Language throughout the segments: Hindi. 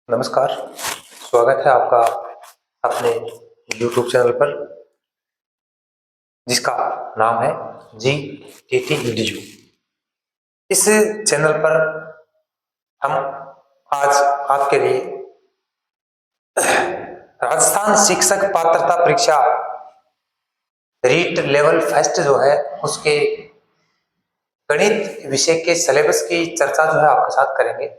नमस्कार, स्वागत है आपका अपने YouTube चैनल पर जिसका नाम है GTT एडुजू। इस चैनल पर हम आज आपके लिए राजस्थान शिक्षक पात्रता परीक्षा रीट लेवल फर्स्ट जो है उसके गणित विषय के सिलेबस की चर्चा जो है आपके साथ करेंगे।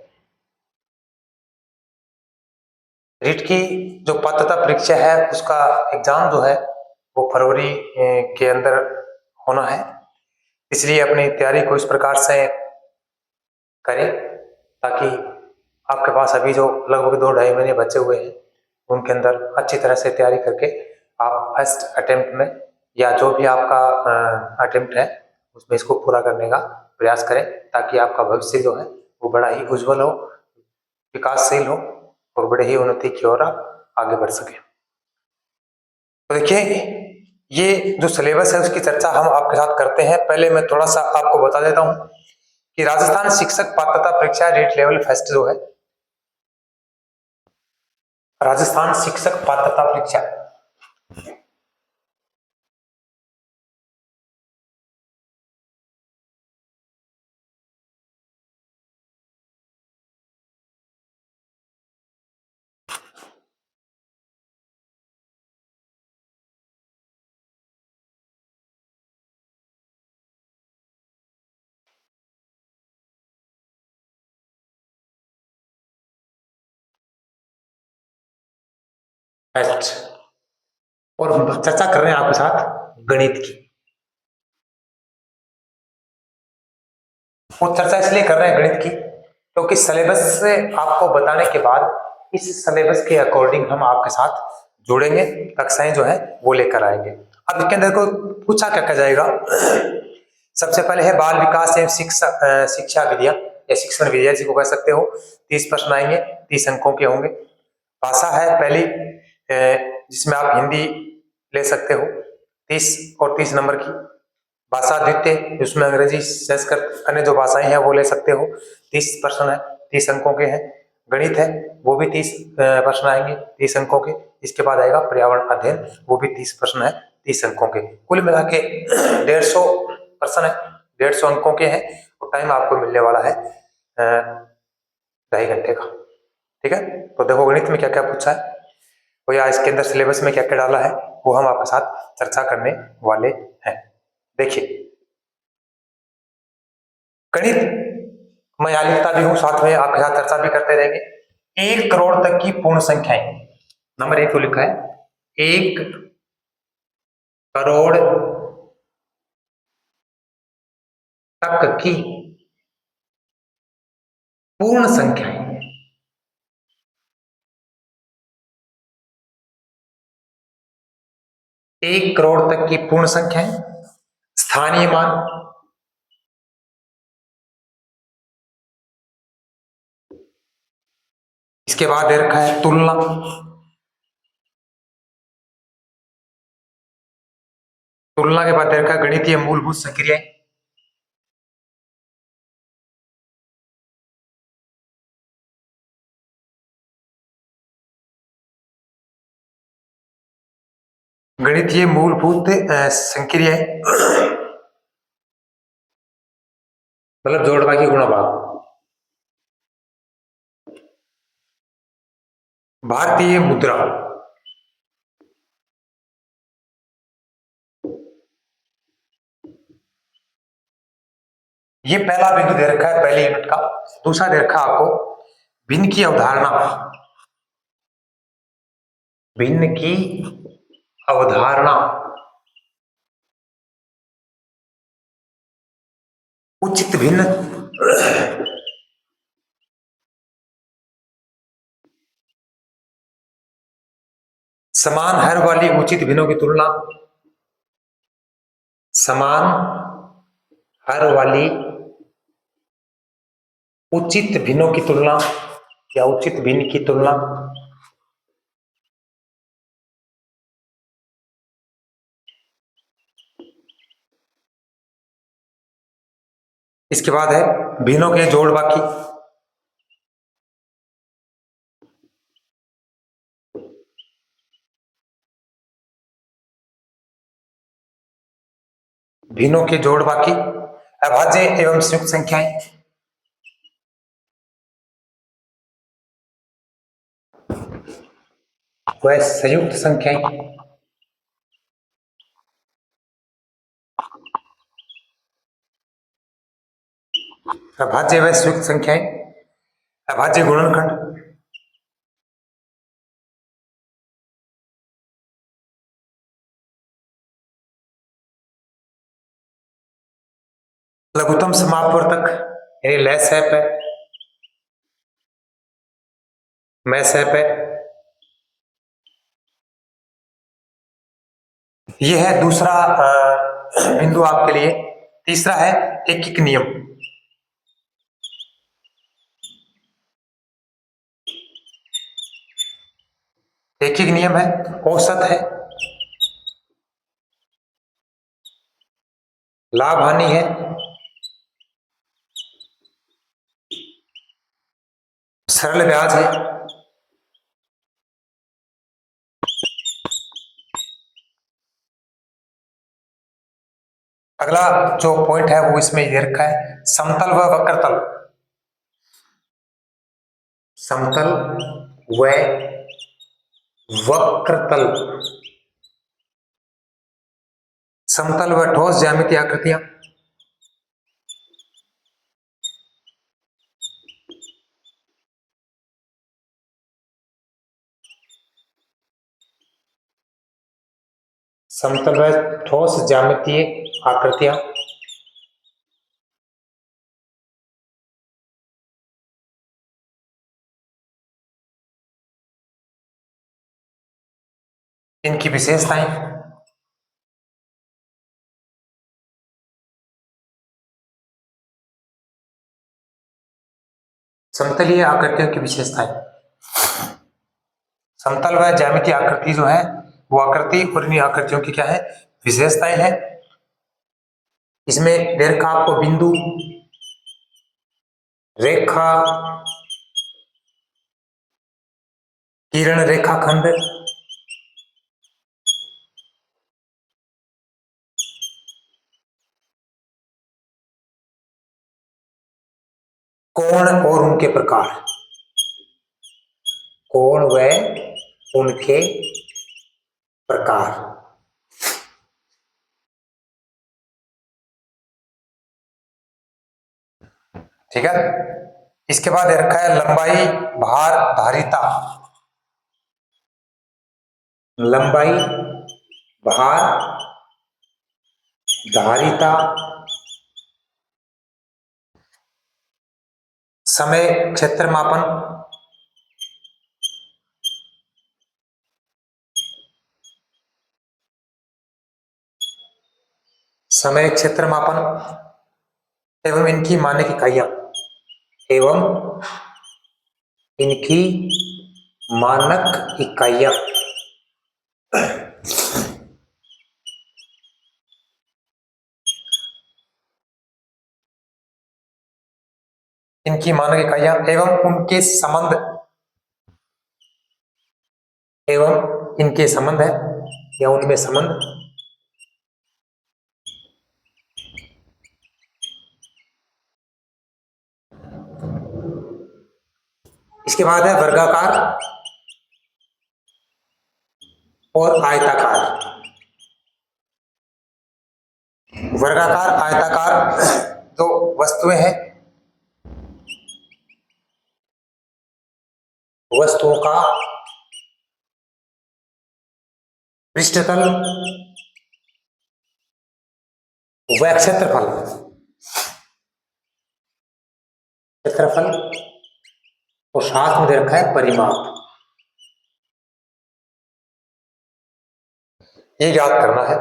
रीट की जो पात्रता परीक्षा है उसका एग्जाम जो है वो फरवरी के अंदर होना है, इसलिए अपनी तैयारी को इस प्रकार से करें ताकि आपके पास अभी जो लगभग 2-2.5 महीने बचे हुए हैं उनके अंदर अच्छी तरह से तैयारी करके आप फर्स्ट अटेम्प्ट में या जो भी आपका अटेम्प्ट है उसमें इसको पूरा करने का प्रयास करें ताकि आपका भविष्य जो है वो बड़ा ही उज्जवल हो, विकासशील हो और बड़े ही उन्नति की ओर आप आगे बढ़ सकें। तो देखिए, ये जो सिलेबस है उसकी चर्चा हम आपके साथ करते हैं। पहले मैं थोड़ा सा आपको बता देता हूं कि राजस्थान शिक्षक पात्रता परीक्षा रेट लेवल फर्स्ट जो है राजस्थान शिक्षक पात्रता परीक्षा फर्स्ट और हम चर्चा कर रहे हैं आपके साथ गणित की। वो चर्चा इसलिए कर रहे हैं गणित की क्योंकि सिलेबस से आपको बताने के बाद इस सिलेबस के अकॉर्डिंग हम आपके साथ जुड़ेंगे, कक्षाएं जो है वो लेकर आएंगे। अब इसके अंदर को पूछा क्या क्या जाएगा। सबसे पहले है बाल विकास एवं शिक्षा विधियां या शिक्षण विधियां जिसको कह सकते हो। 30 प्रश्न आएंगे, 30 अंकों के होंगे। भाषा है पहली जिसमें आप हिंदी ले सकते हो, 30 और 30 नंबर की। भाषा द्वितीय जिसमें अंग्रेजी संस्कृत अन्य जो भाषाएं हैं वो ले सकते हो, 30 प्रश्न है, 30 अंकों के हैं। गणित है वो भी 30 प्रश्न आएंगे, 30 अंकों के। इसके बाद आएगा पर्यावरण अध्ययन, वो भी 30 प्रश्न है, 30 अंकों के। कुल मिला के 150 प्रश्न है, 150 अंकों के हैं और टाइम आपको मिलने वाला है 2.5 घंटे का। ठीक है, तो देखो गणित में क्या क्या पूछा है तो या इसके अंदर सिलेबस में क्या क्या डाला है वो हम आपके साथ चर्चा करने वाले हैं। देखिए, गणित मैं यहाँ लिखता भी हूं, साथ में आपके साथ चर्चा भी करते रहेंगे। 1 करोड़ तक की पूर्ण संख्याएं, नंबर 1 को लिखा है 1 करोड़ तक की पूर्ण संख्याएं। 1 करोड़ तक की पूर्ण संख्याएं, स्थानीय मान, इसके बाद दे रखा है तुलना, तुलना के बाद दे रखा है गणितीय मूलभूत संक्रियाएं, गणितीय मूलभूत संक्रियाएं मतलब जोड़ भागी गुणा भाग। भारतीय मुद्रा, ये पहला बिंदु दे रखा है पहले यूनिट का। दूसरा दे रखा आपको भिन्न की अवधारणा, भिन्न की अवधारणा, उचित भिन्न, समान हर वाली उचित भिन्नों की तुलना, समान हर वाली उचित भिन्नों की तुलना या उचित भिन्न की तुलना। इसके बाद है भिन्नों के जोड़ बाकी, भिन्नों के जोड़ बाकी। अभाज्य एवं संयुक्त संख्याएं, वह संयुक्त संख्याएं। अभाज्य व संयुक्त संख्याएं, अभाज्य गुणनखंड, लघुत्तम समापवर्तक यानी लैसैप है, मैसैप है। यह है दूसरा बिंदु आपके लिए। तीसरा है एकक नियम। एकक नियम है, औसत है, लाभ हानि है, सरल ब्याज है। अगला जो पॉइंट है वो इसमें ये रखा है, समतल व वक्रतल। समतल व वक्रतल, समतल व ठोस ज्यामितीय आकृतियां, समतल व ठोस ज्यामितीय आकृतियां, इनकी विशेषताएं। समतलीय आकृतियों की विशेषताएं, समतल व ज्यामितीय आकृति जो है वो आकृति और इन आकृतियों की क्या है, विशेषताएं हैं। इसमें दे रखा आपको बिंदु, रेखा, किरण रेखाखंड, कोण और उनके प्रकार, कोण व उनके प्रकार। ठीक है। इसके बाद दे रखा है लंबाई, भार, धारिता। लंबाई, भार, धारिता, समय क्षेत्र मापन, समय क्षेत्र मापन एवं इनकी मानक इकाइयां, एवं इनकी मानक इकाइयां। इनकी मानक इकाइयां एवं उनके संबंध, एवं इनके संबंध है या उनमें संबंध। इसके बाद है वर्गाकार और आयताकार। वर्गाकार आयताकार जो वस्तुएं हैं, वस्तुओं का पृष्ठतल व क्षेत्रफल, क्षेत्रफल और साथ में दे रखा है परिमाप। ये याद करना है।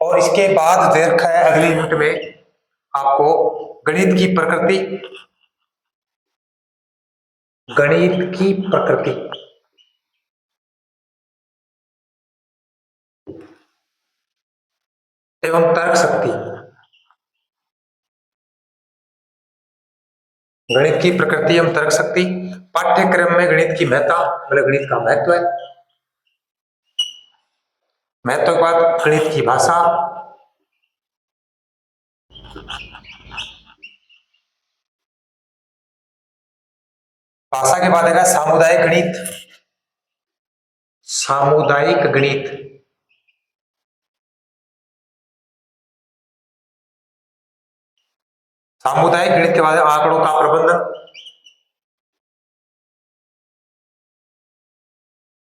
और इसके बाद दे रखा है अगली यूनिट में आपको गणित की प्रकृति, गणित की प्रकृति एवं तर्क शक्ति। गणित की प्रकृति एवं तर्क शक्ति पाठ्यक्रम में गणित की महत्ता, मतलब गणित का महत्व है। महत्व के बाद गणित की भाषा, भाषा के बाद आएगा सामुदायिक गणित। सामुदायिक गणित, सामुदायिक गणित के बाद आंकड़ों का प्रबंधन।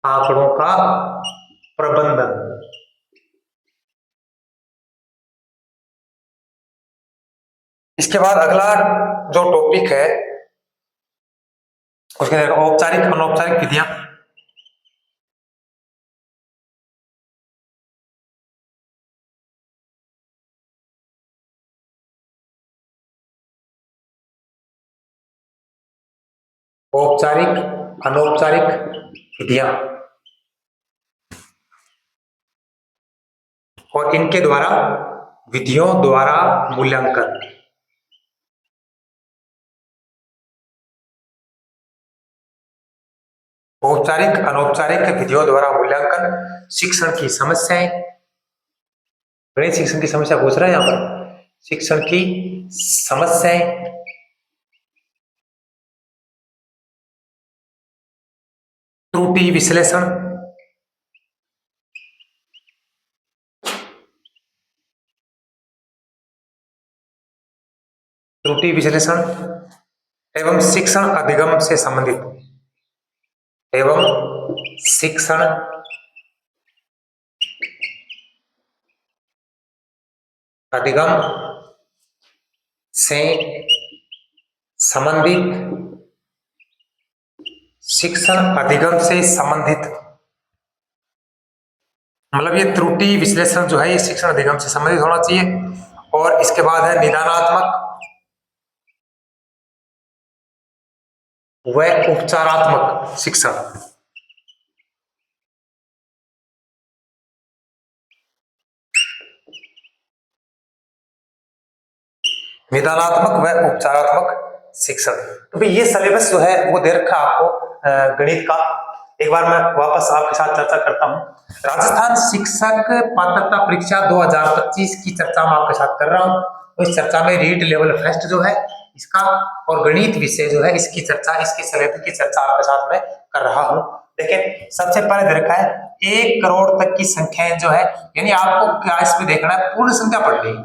आंकड़ों का प्रबंधन, इसके बाद अगला जो टॉपिक है उसके अंदर औपचारिक अनौपचारिक विधियां। औपचारिक अनौपचारिक विधियां और इनके द्वारा विधियों द्वारा मूल्यांकन। औपचारिक अनौपचारिक विधियों द्वारा मूल्यांकन, शिक्षण की समस्याएं। गणित शिक्षण की समस्या पूछ रहा है यहां पर, शिक्षण की समस्याएं, त्रुटि विश्लेषण, त्रुटि विश्लेषण एवं शिक्षण अधिगम से संबंधित, एवं शिक्षण अधिगम से संबंधित, शिक्षण अधिगम से संबंधित मतलब ये त्रुटि विश्लेषण जो है ये शिक्षण अधिगम से संबंधित होना चाहिए। और इसके बाद है निदानात्मक व उपचारात्मक शिक्षण। निदानात्मक व उपचारात्मक शिक्षण। तो भाई ये सिलेबस जो है वो दे रखा आपको गणित का। एक बार मैं वापस आपके साथ चर्चा करता हूं। राजस्थान शिक्षक पात्रता परीक्षा 2025 की चर्चा मैं आपके साथ कर रहा हूं। तो इस चर्चा में रीट लेवल फर्स्ट जो है इसका और गणित विषय जो है इसकी चर्चा, इसके सिलेबस की चर्चा आपके साथ में कर रहा हूं। देखिए सबसे पहले दे रखा है 1 करोड़ तक की संख्याएं जो है, यानी आपको क्या इसमें देखना है, पूर्ण संख्या पढ़नी है।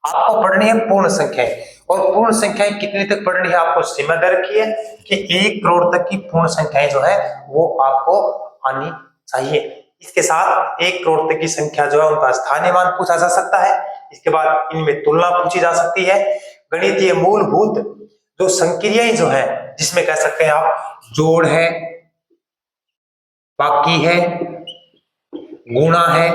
आपको पढ़नी है पूर्ण संख्याएं, और पूर्ण संख्याएं कितनी तक पढ़नी है आपको सीमा दे रखी है कि 1 करोड़ तक की पूर्ण संख्याएं जो है वो आपको आनी चाहिए। इसके साथ 1 करोड़ तक की संख्या जो है उनका स्थानीय मान पूछा जा सकता है। इसके बाद इनमें तुलना पूछी जा सकती है। गणितीय मूलभूत जो संक्रियाएं जो है, जिसमें कह सकते हैं आप जोड़ है, बाकी है, गुणा है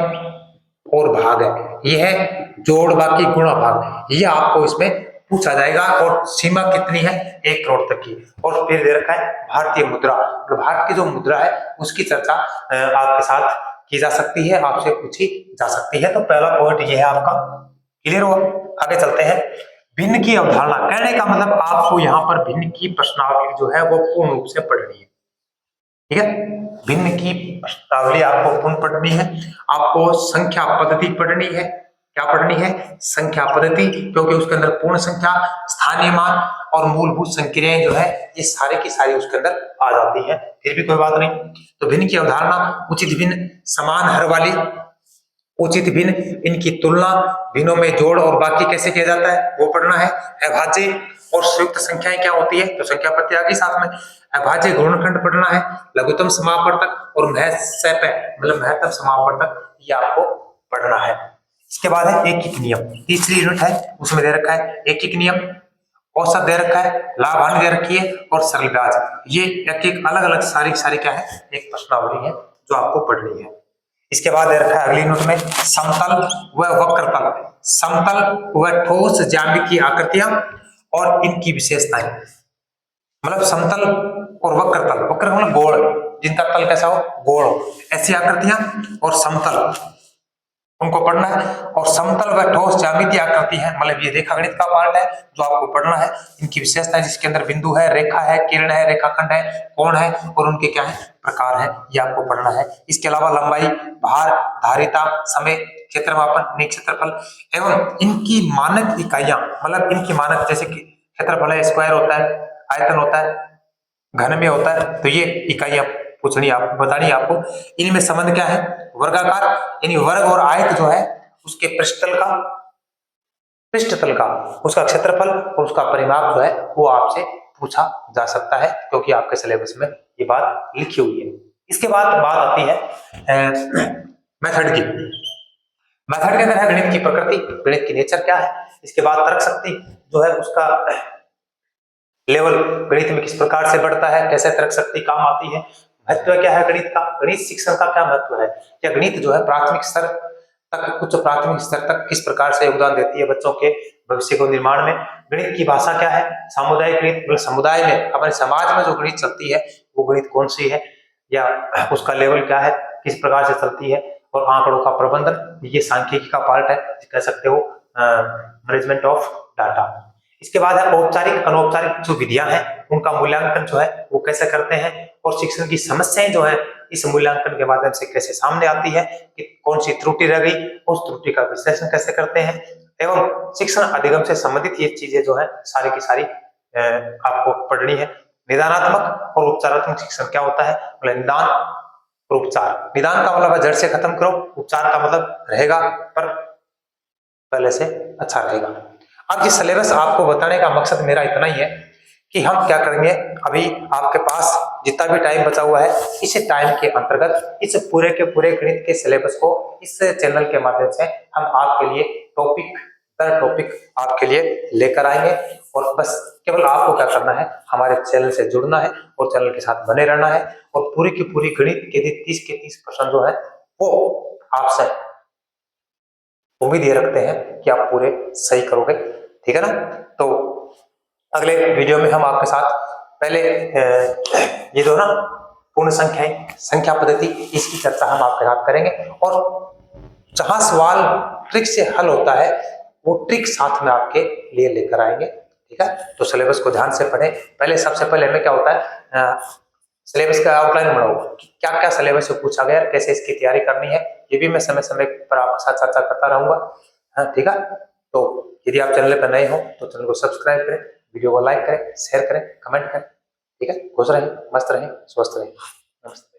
और भाग है। यह है जोड़, बाकी, गुणा, भाग, ये आपको इसमें पूछा जाएगा। और सीमा कितनी है 1 करोड़ तक की। और फिर दे रखा है भारतीय मुद्रा, तो भारत की जो मुद्रा है उसकी चर्चा आपके साथ की जा सकती है, आपसे पूछी जा सकती है। तो पहला पॉइंट ये है आपका, क्लियर हुआ। आगे चलते हैं। भिन्न की अवधारणा, कहने का मतलब आपको यहाँ पर भिन्न की प्रश्नावली जो है वो पूर्ण रूप से पढ़नी है, ठीक है। भिन्न की प्रश्नावली आपको पूर्ण पढ़नी है। आपको संख्या पद्धति पढ़नी है। क्या पढ़नी है? संख्या पद्धति, क्योंकि उसके अंदर पूर्ण संख्या, स्थानीय मान और मूलभूत संक्रियाएं जो है ये सारे की सारी उसके अंदर आ जाती है। फिर भी कोई बात नहीं। तो भिन्न की अवधारणा, उचित भिन्न, समान हर वाली, उचित भिन्न, इनकी तुलना, भिन्नों में जोड़ और बाकी कैसे किया जाता है वो पढ़ना है। अभाज्य और संयुक्त संख्याएं क्या होती है, तो संख्या पत्ती आ गई साथ में। अभाज्य गुणनखंड पढ़ना है, लघुत्तम समापवर्तक और मतलब महत्तम समापवर्तक, ये आपको पढ़ना है। इसके बाद है एकीक नियम, तीसरी यूनिट है, उसमें दे रखा है एकीक नियम, औसत दे रखा है, लाभ हानि दे रखी है और सरल ब्याज। ये एक एक अलग अलग सारी क्या है, एक प्रश्नावली है जो आपको पढ़नी है। इसके बाद दे रखा है अगली नोट में समतल व वक्रतल, समतल व ठोस ज्यामितीय आकृतियां और इनकी विशेषताएं। मतलब समतल और वक्रतल, वक्र मतलब गोल, जिनका तल कैसा हो, गोल हो, ऐसी आकृतियां और समतल, उनको पढ़ना है। और समतल व ठोस ज्यामितीय आकृति है, मतलब ये रेखा गणित का पार्ट है जो आपको पढ़ना है। इनकी विशेषताएं, जिसके अंदर बिंदु है, रेखा है, किरण है, रेखाखंड है, कोण है और उनके क्या है, प्रकार है, ये आपको पढ़ना है। इसके अलावा लंबाई, भार, धारिता, समय, क्षेत्रमापन, निक क्षेत्रफल एवं इनकी मानक इकाइयां, मतलब इनकी मानक, जैसे कि क्षेत्रफल है, स्क्वायर होता है, आयतन होता है, घन में होता है, तो ये इकाइयां पूछनी आप बतानी है आपको। इनमें संबंध क्या है? वर्गाकार, यानी वर्ग और आयत जो है उसके पृष्ठतल का उसका क्षेत्रफल और उसका परिमाप जो है वो आपसे पूछा जा सकता है, क्योंकि आपके सिलेबस में ये बात लिखी हुई है। इसके बाद बात आती है मेथड की। मेथड के अंदर है गणित की प्रकृति, गणित की नेचर क्या है। इसके बाद तर्क शक्ति जो है उसका लेवल गणित में किस प्रकार से बढ़ता है, कैसे तर्क शक्ति काम आती है, महत्व क्या है गणित का, गणित शिक्षण का क्या महत्व है, या गणित जो है प्राथमिक स्तर तक, उच्च प्राथमिक स्तर तक किस प्रकार से योगदान देती है बच्चों के भविष्य को निर्माण में। गणित की भाषा क्या है, सामुदायिक गणित, मतलब समुदाय में अपने समाज में जो गणित चलती है वो गणित कौन सी है, या उसका लेवल क्या है, किस प्रकार से चलती है। और आंकड़ों का प्रबंधन, ये सांख्यिकी का पार्ट है, कह सकते हो मैनेजमेंट ऑफ डाटा। इसके बाद है औपचारिक अनौपचारिक जो विधियां हैं उनका मूल्यांकन जो है वो कैसे करते हैं, और शिक्षण की समस्याएं जो है इस मूल्यांकन के माध्यम से कैसे सामने आती है, कि कौन सी त्रुटि रह गई, उस त्रुटि का विश्लेषण कैसे करते हैं, एवं शिक्षण अधिगम से संबंधित ये चीजें जो है सारी की सारी आपको पढ़नी है। निदानात्मक और उपचारात्मक शिक्षण क्या होता है, मतलब निदान और उपचार। निदान का मतलब है जड़ से खत्म करो, उपचार का मतलब रहेगा पर पहले से अच्छा रहेगा। अब ये सिलेबस आपको बताने का मकसद मेरा इतना ही है कि हम क्या करेंगे, अभी आपके पास जितना भी टाइम बचा हुआ है इस टाइम के अंतर्गत इस पूरे के पूरे गणित के सिलेबस को इस चैनल के माध्यम से हम आपके लिए टॉपिक दर टॉपिक आपके लिए लेकर आएंगे। और बस केवल आपको क्या करना है, हमारे चैनल से जुड़ना है और चैनल के साथ बने रहना है, और पूरी की पूरी गणित के 30 के 30 प्रश्न जो है वो आपसे उम्मीद ये रखते हैं कि आप पूरे सही करोगे, ठीक है ना। तो अगले वीडियो में हम आपके साथ पहले ये जो ना पूर्ण संख्याएं, संख्या पद्धति, इसकी चर्चा हम आपके साथ करेंगे, और जहां सवाल ट्रिक से हल होता है वो ट्रिक साथ में आपके लिए लेकर आएंगे, ठीक है। तो सिलेबस को ध्यान से पढ़ें। पहले सबसे पहले हमें क्या होता है, सिलेबस का आउटलाइन बनाओ, क्या क्या सिलेबस से पूछा गया, कैसे इसकी तैयारी करनी है, ये भी मैं समय समय पर आपके साथ चर्चा करता रहूंगा, हाँ ठीक है। तो यदि आप चैनल पर नए हो तो चैनल को सब्सक्राइब करें, वीडियो को लाइक करें, शेयर करें, कमेंट करें, ठीक है। खुश रहें, मस्त रहें, स्वस्थ रहें, नमस्ते।